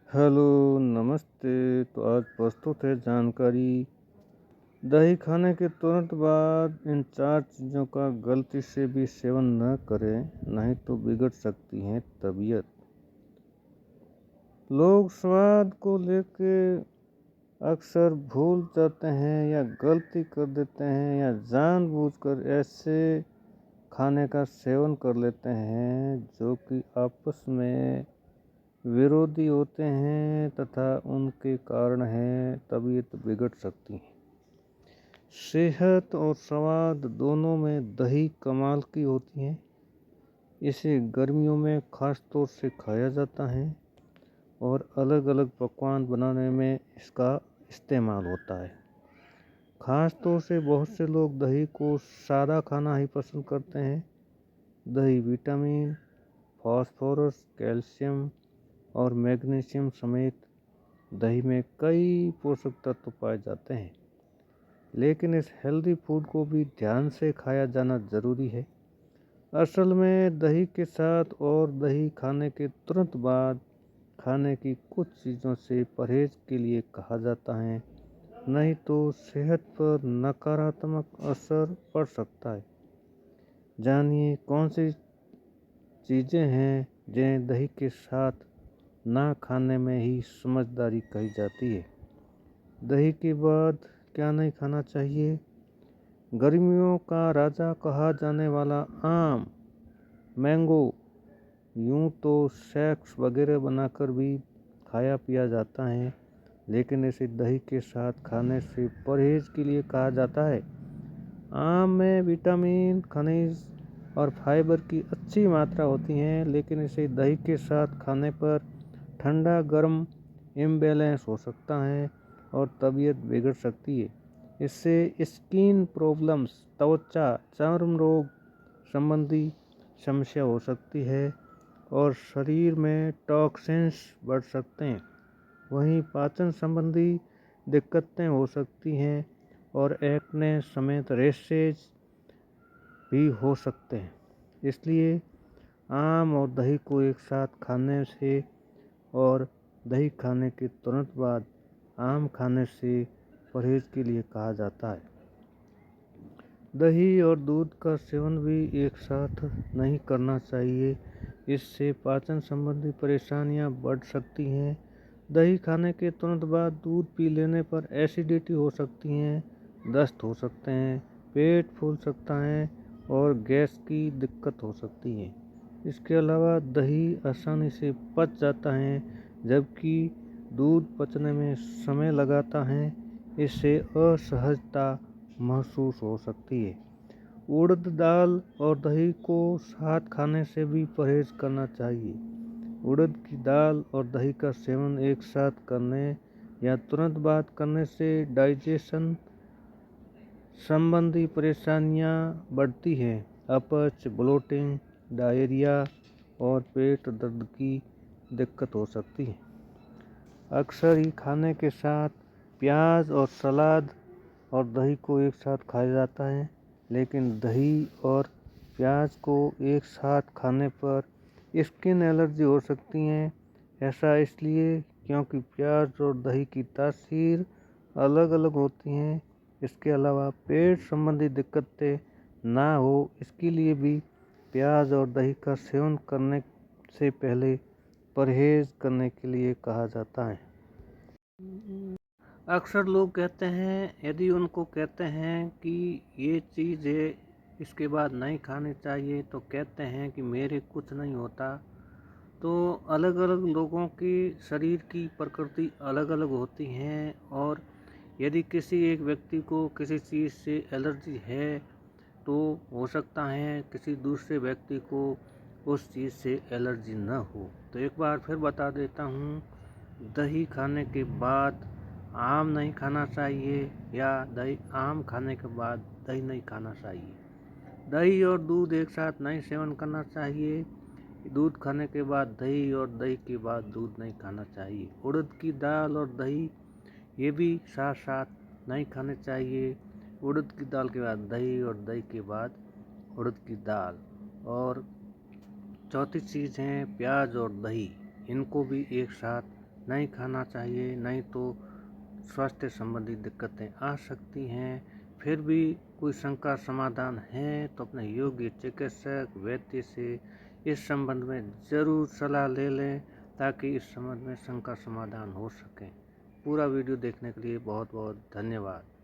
Hello, नमस्ते। तो आज प्रस्तुत है जानकारी। दही खाने के तुरंत बाद इन 4 चीज़ों का गलती से भी सेवन न करें, नहीं तो बिगड़ सकती है तबीयत। लोग स्वाद को लेके अक्सर भूल जाते हैं या गलती कर देते हैं या जानबूझकर ऐसे खाने का सेवन कर लेते हैं जो कि आपस में विरोधी होते हैं तथा उनके कारण है तबीयत बिगड़ सकती है। सेहत और स्वाद दोनों में दही कमाल की होती है। इसे गर्मियों में खास तौर से खाया जाता है और अलग अलग पकवान बनाने में इसका इस्तेमाल होता है। खास तौर से बहुत से लोग दही को सादा खाना ही पसंद करते हैं। दही विटामिन, फास्फोरस, कैल्शियम और मैग्नीशियम समेत दही में कई पोषक तत्व पाए जाते हैं, लेकिन इस हेल्दी फूड को भी ध्यान से खाया जाना ज़रूरी है। असल में दही के साथ और दही खाने के तुरंत बाद खाने की कुछ चीज़ों से परहेज के लिए कहा जाता है, नहीं तो सेहत पर नकारात्मक असर पड़ सकता है। जानिए कौन सी चीज़ें हैं जिन्हें दही के साथ ना खाने में ही समझदारी कही जाती है। दही के बाद क्या नहीं खाना चाहिए? गर्मियों का राजा कहा जाने वाला आम, मैंगो, यूं तो शेक्स वगैरह बनाकर भी खाया पिया जाता है, लेकिन इसे दही के साथ खाने से परहेज के लिए कहा जाता है। आम में विटामिन, खनिज और फाइबर की अच्छी मात्रा होती है, लेकिन इसे दही के साथ खाने पर ठंडा गर्म इम्बैलेंस हो सकता है और तबीयत बिगड़ सकती है। इससे स्किन प्रॉब्लम्स, त्वचा, चर्म रोग संबंधी समस्या हो सकती है और शरीर में टॉक्सिन्स बढ़ सकते हैं। वहीं पाचन संबंधी दिक्कतें हो सकती हैं और एक्ने समेत रैशेज भी हो सकते हैं। इसलिए आम और दही को एक साथ खाने से और दही खाने के तुरंत बाद आम खाने से परहेज के लिए कहा जाता है। दही और दूध का सेवन भी एक साथ नहीं करना चाहिए, इससे पाचन संबंधी परेशानियां बढ़ सकती हैं। दही खाने के तुरंत बाद दूध पी लेने पर एसिडिटी हो सकती है, दस्त हो सकते हैं, पेट फूल सकता है और गैस की दिक्कत हो सकती है। इसके अलावा दही आसानी से पच जाता है, जबकि दूध पचने में समय लगाता है। इससे असहजता महसूस हो सकती है। उड़द दाल और दही को साथ खाने से भी परहेज करना चाहिए। उड़द की दाल और दही का सेवन एक साथ करने या तुरंत बाद करने से डाइजेशन संबंधी परेशानियां बढ़ती हैं। अपच, ब्लोटिंग, डायरिया और पेट दर्द की दिक्कत हो सकती है। अक्सर ही खाने के साथ प्याज और सलाद और दही को एक साथ खाया जाता है, लेकिन दही और प्याज को एक साथ खाने पर स्किन एलर्जी हो सकती है। ऐसा इसलिए क्योंकि प्याज और दही की तासीर अलग अलग होती हैं। इसके अलावा पेट संबंधी दिक्कतें ना हो, इसके लिए भी प्याज और दही का सेवन करने से पहले परहेज करने के लिए कहा जाता है। अक्सर लोग कहते हैं, यदि उनको कहते हैं कि ये चीज़ है इसके बाद नहीं खानी चाहिए, तो कहते हैं कि मेरे कुछ नहीं होता। तो अलग अलग लोगों की शरीर की प्रकृति अलग अलग होती हैं और यदि किसी एक व्यक्ति को किसी चीज़ से एलर्जी है तो हो सकता है किसी दूसरे व्यक्ति को उस चीज़ से एलर्जी न हो। तो एक बार फिर बता देता हूँ, दही खाने के बाद आम नहीं खाना चाहिए या दही आम खाने के बाद दही नहीं खाना चाहिए। दही और दूध एक साथ नहीं सेवन करना चाहिए। दूध खाने के बाद दही और दही के बाद दूध नहीं खाना चाहिए। उड़द की दाल और दही ये भी साथ साथ नहीं खाने चाहिए। उड़द की दाल के बाद दही और दही के बाद उड़द की दाल। और चौथी चीज़ है प्याज और दही, इनको भी एक साथ नहीं खाना चाहिए, नहीं तो स्वास्थ्य संबंधी दिक्कतें आ सकती हैं। फिर भी कोई शंका समाधान है तो अपने योग्य चिकित्सक वैद्य से इस संबंध में ज़रूर सलाह ले लें, ताकि इस संबंध में शंका समाधान हो सके। पूरा वीडियो देखने के लिए बहुत बहुत धन्यवाद।